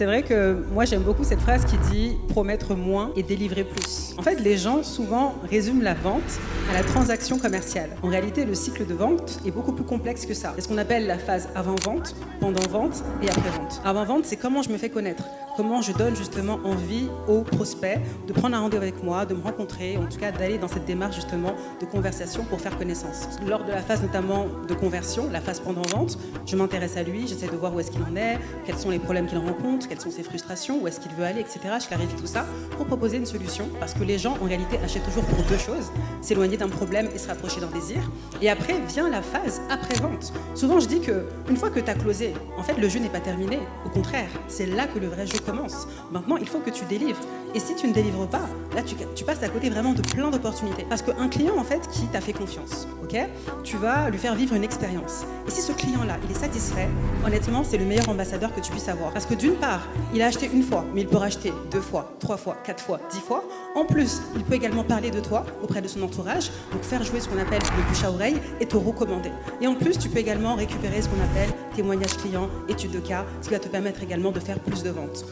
C'est vrai que moi j'aime beaucoup cette phrase qui dit promettre moins et délivrer plus. En fait, les gens souvent résument la vente à la transaction commerciale. En réalité, le cycle de vente est beaucoup plus complexe que ça. C'est ce qu'on appelle la phase avant-vente, pendant-vente et après-vente. Avant-vente, c'est comment je me fais connaître, comment je donne justement envie aux prospects de prendre un rendez-vous avec moi, de me rencontrer, en tout cas d'aller dans cette démarche justement de conversation pour faire connaissance. Lors de la phase notamment de conversion, la phase pendant-vente, je m'intéresse à lui, j'essaie de voir où est-ce qu'il en est, quels sont les problèmes qu'il rencontre, quelles sont ses frustrations, où est-ce qu'il veut aller, etc. Je clarifie tout ça pour proposer une solution parce que les gens en réalité achètent toujours pour deux choses, s'éloigner d'un problème et se rapprocher d'un désir. Et après vient la phase après-vente. Souvent je dis que une fois que tu as closé, en fait le jeu n'est pas terminé, au contraire, c'est là que le vrai jeu commence. Maintenant il faut que tu délivres. Et si tu ne délivres pas, là tu passes à côté vraiment de plein d'opportunités. Parce qu'un client en fait qui t'a fait confiance, ok, tu vas lui faire vivre une expérience. Et si ce client-là il est satisfait, honnêtement c'est le meilleur ambassadeur que tu puisses avoir. Parce que d'une part, il a acheté une fois, mais il peut racheter 2 fois, 3 fois, 4 fois, 10 fois. En plus, il peut également parler de toi auprès de son entourage, donc faire jouer ce qu'on appelle le bouche à oreille et te recommander. Et en plus, tu peux également récupérer ce qu'on appelle témoignage client, étude de cas, ce qui va te permettre également de faire plus de ventes.